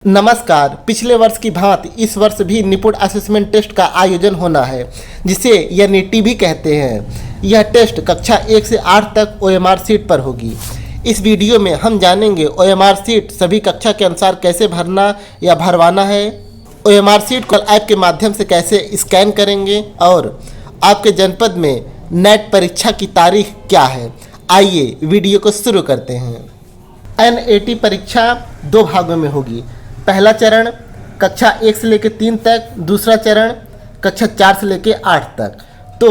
नमस्कार। पिछले वर्ष की भांति इस वर्ष भी निपुण असेसमेंट टेस्ट का आयोजन होना है, जिसे एनईटी भी कहते हैं। यह टेस्ट कक्षा 1 से 8 तक ओएमआर सीट पर होगी। इस वीडियो में हम जानेंगे ओएमआर सीट सभी कक्षा के अनुसार कैसे भरना या भरवाना है, ओएमआर सीट को ऐप के माध्यम से कैसे स्कैन करेंगे और आपके जनपद में नेट परीक्षा की तारीख क्या है। आइए वीडियो को शुरू करते हैं। एनईटी परीक्षा 2 भागों में होगी। पहला चरण कक्षा 1 से लेकर 3 तक, दूसरा चरण कक्षा 4 से लेकर 8 तक। तो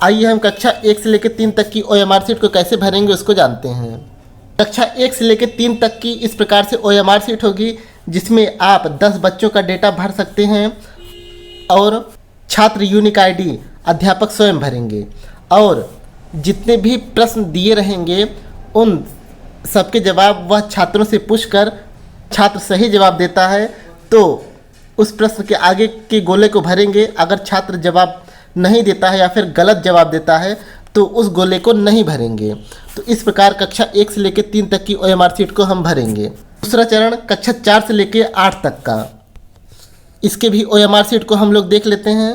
आइए हम कक्षा 1 से लेकर 3 तक की ओएमआर सीट को कैसे भरेंगे उसको जानते हैं। कक्षा 1 से लेकर 3 तक की इस प्रकार से ओएमआर सीट होगी, जिसमें आप 10 बच्चों का डेटा भर सकते हैं और छात्र यूनिक आईडी अध्यापक स्वयं भरेंगे और जितने भी प्रश्न दिए रहेंगे उन सबके जवाब वह छात्रों से पूछकर छात्र सही जवाब देता है तो उस प्रश्न के आगे के गोले को भरेंगे। अगर छात्र जवाब नहीं देता है या फिर गलत जवाब देता है तो उस गोले को नहीं भरेंगे। तो इस प्रकार कक्षा 1 से लेकर 3 तक की ओएमआर सीट को हम भरेंगे। दूसरा चरण कक्षा 4 से लेकर 8 तक का, इसके भी ओएमआर सीट को हम लोग देख लेते हैं।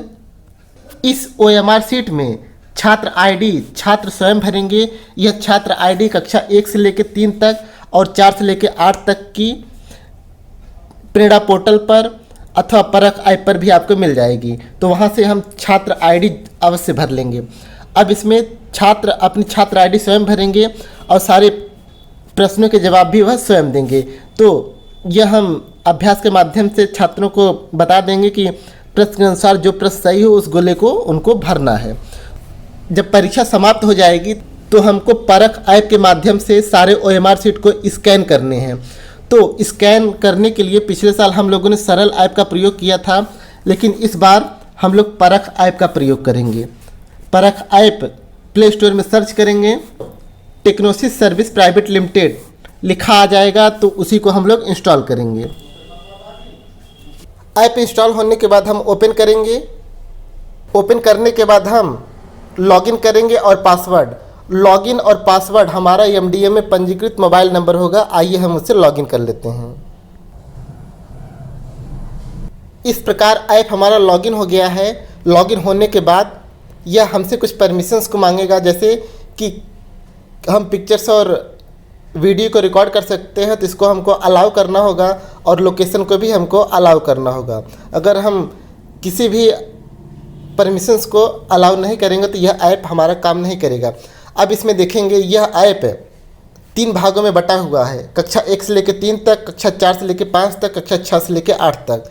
इस ओएमआर सीट में छात्र आईडी छात्र स्वयं भरेंगे। यह छात्र आईडी कक्षा 1 से लेकर 3 तक और 4 से लेकर 8 तक की प्रेरणा पोर्टल पर अथवा परख ऐप पर भी आपको मिल जाएगी। तो वहाँ से हम छात्र आईडी अवश्य भर लेंगे। अब इसमें छात्र अपनी छात्र आईडी स्वयं भरेंगे और सारे प्रश्नों के जवाब भी वह स्वयं देंगे। तो यह हम अभ्यास के माध्यम से छात्रों को बता देंगे कि प्रश्न के अनुसार जो प्रश्न सही हो उस गोले को उनको भरना है। जब परीक्षा समाप्त हो जाएगी तो हमको परख ऐप के माध्यम से सारे ओएमआर सीट को स्कैन करने हैं। तो स्कैन करने के लिए पिछले साल हम लोगों ने सरल ऐप का प्रयोग किया था, लेकिन इस बार हम लोग परख ऐप का प्रयोग करेंगे। परख ऐप प्ले स्टोर में सर्च करेंगे, टेक्नोसिस सर्विस प्राइवेट लिमिटेड लिखा आ जाएगा तो उसी को हम लोग इंस्टॉल करेंगे। ऐप इंस्टॉल होने के बाद हम ओपन करेंगे। ओपन करने के बाद हम लॉगिन करेंगे और लॉगिन और पासवर्ड हमारा एमडीएम में पंजीकृत मोबाइल नंबर होगा। आइए हम उससे लॉगिन कर लेते हैं। इस प्रकार ऐप हमारा लॉगिन हो गया है। लॉगिन होने के बाद यह हमसे कुछ परमिशंस को मांगेगा, जैसे कि हम पिक्चर्स और वीडियो को रिकॉर्ड कर सकते हैं तो इसको हमको अलाउ करना होगा और लोकेशन को भी हमको अलाउ करना होगा। अगर हम किसी भी परमिशंस को अलाउ नहीं करेंगे तो यह ऐप हमारा काम नहीं करेगा। अब इसमें देखेंगे यह ऐप 3 भागों में बटा हुआ है। कक्षा 1 से लेकर 3 तक, कक्षा 4 से लेकर 5 तक, कक्षा 6 से लेकर 8 तक।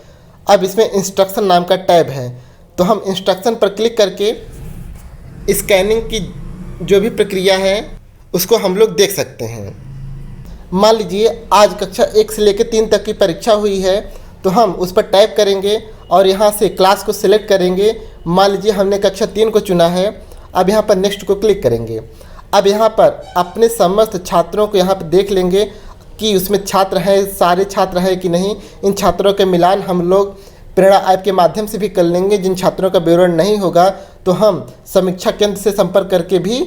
अब इसमें इंस्ट्रक्शन नाम का टैब है, तो हम इंस्ट्रक्शन पर क्लिक करके स्कैनिंग की जो भी प्रक्रिया है उसको हम लोग देख सकते हैं। मान लीजिए आज कक्षा 1 से लेकर 3 तक की परीक्षा हुई है तो हम उस पर टैप करेंगे और यहाँ से क्लास को सिलेक्ट करेंगे। मान लीजिए हमने कक्षा 3 को चुना है। अब यहाँ पर नेक्स्ट को क्लिक करेंगे। अब यहाँ पर अपने समस्त छात्रों को यहाँ पर देख लेंगे कि उसमें छात्र हैं, सारे छात्र हैं कि नहीं। इन छात्रों के मिलान हम लोग प्रेरणा ऐप के माध्यम से भी कर लेंगे। जिन छात्रों का विवरण नहीं होगा तो हम समीक्षा केंद्र से संपर्क करके भी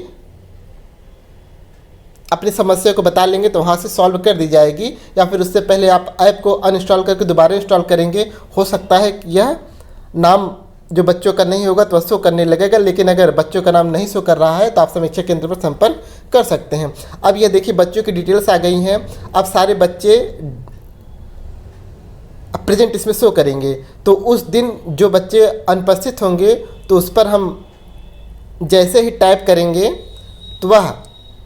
अपनी समस्या को बता लेंगे तो वहाँ से सॉल्व कर दी जाएगी। या फिर उससे पहले आप ऐप को अनइंस्टॉल करके दोबारा इंस्टॉल करेंगे। हो सकता है कि यह नाम जो बच्चों का नहीं होगा तो शो करने लगेगा, लेकिन अगर बच्चों का नाम नहीं शो कर रहा है तो आप समीक्षा केंद्र पर संपर्क कर सकते हैं। अब ये देखिए बच्चों की डिटेल्स आ गई हैं। अब सारे बच्चे प्रेजेंट इसमें शो करेंगे। तो उस दिन जो बच्चे अनुपस्थित होंगे तो उस पर हम जैसे ही टाइप करेंगे तो वह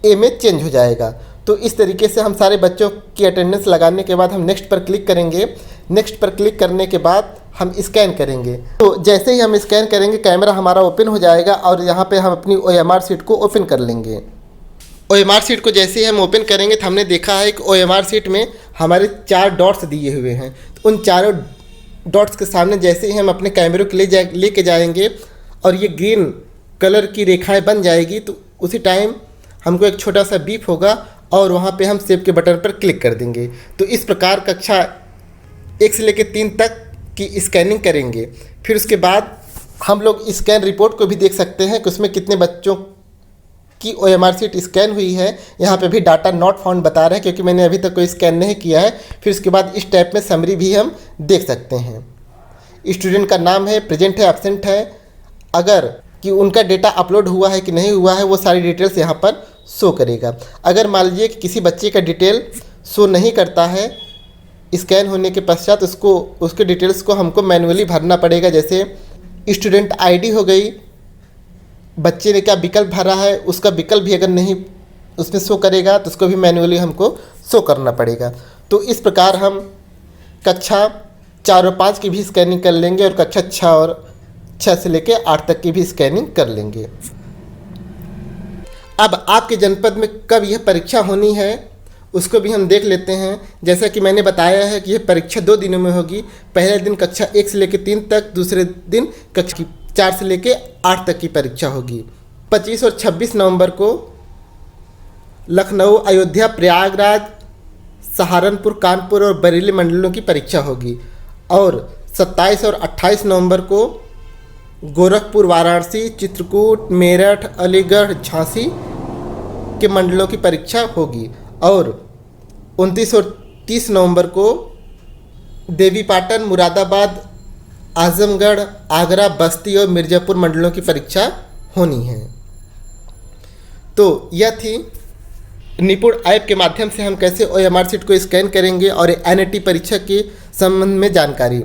ए में चेंज हो जाएगा। तो इस तरीके से हम सारे बच्चों की अटेंडेंस लगाने के बाद हम नेक्स्ट पर क्लिक करेंगे। नेक्स्ट पर क्लिक करने के बाद हम स्कैन करेंगे। तो जैसे ही हम स्कैन करेंगे कैमरा हमारा ओपन हो जाएगा और यहाँ पे हम अपनी ओएमआर सीट को ओपन कर लेंगे। ओएमआर सीट को जैसे ही हम ओपन करेंगे तो हमने देखा है कि ओएमआर सीट में हमारे 4 डॉट्स दिए हुए हैं। तो उन चारों डॉट्स के सामने जैसे ही हम अपने कैमरे को लेके जाएंगे और ये ग्रीन कलर की रेखाएँ बन जाएगी तो उसी टाइम हमको एक छोटा सा बीप होगा और वहाँ पे हम सेव के बटन पर क्लिक कर देंगे। तो इस प्रकार कक्षा 1 से लेकर 3 तक की स्कैनिंग करेंगे। फिर उसके बाद हम लोग स्कैन रिपोर्ट को भी देख सकते हैं कि उसमें कितने बच्चों कि OMR सीट स्कैन हुई है। यहाँ पे भी डाटा नॉट फाउंड बता रहा है क्योंकि मैंने अभी तक कोई स्कैन नहीं किया है। फिर उसके बाद इस टाइप में समरी भी हम देख सकते हैं। स्टूडेंट का नाम है, प्रेजेंट है, एब्सेंट है, अगर कि उनका डेटा अपलोड हुआ है कि नहीं हुआ है वो सारी डिटेल्स यहाँ पर शो करेगा। अगर मान लीजिए कि किसी बच्चे का डिटेल शो नहीं करता है स्कैन होने के पश्चात, उसके डिटेल्स को हमको मैनुअली भरना पड़ेगा। जैसे स्टूडेंट आईडी हो गई, बच्चे ने क्या विकल्प भरा है उसका विकल्प भी अगर नहीं उसमें शो करेगा तो उसको भी मैनुअली हमको शो करना पड़ेगा। तो इस प्रकार हम कक्षा 4 और 5 की भी स्कैनिंग कर लेंगे और कक्षा 6 से लेके 8 तक की भी स्कैनिंग कर लेंगे। अब आपके जनपद में कब यह परीक्षा होनी है उसको भी हम देख लेते हैं। जैसा कि मैंने बताया है कि यह परीक्षा 2 दिनों में होगी। पहले दिन कक्षा 1 से लेकर 3 तक, दूसरे दिन कक्षा 4 से लेकर 8 तक की परीक्षा होगी। 25 और 26 नवंबर को लखनऊ, अयोध्या, प्रयागराज, सहारनपुर, कानपुर और बरेली मंडलों की परीक्षा होगी। और 27 और 28 नवंबर को गोरखपुर, वाराणसी, चित्रकूट, मेरठ, अलीगढ़, झांसी के मंडलों की परीक्षा होगी। और 29 और 30 नवंबर को देवीपाटन, मुरादाबाद, आजमगढ़, आगरा, बस्ती और मिर्ज़ापुर मंडलों की परीक्षा होनी है। तो यह थी निपुण ऐप के माध्यम से हम कैसे OMR सीट को स्कैन करेंगे और NAT परीक्षा के संबंध में जानकारी।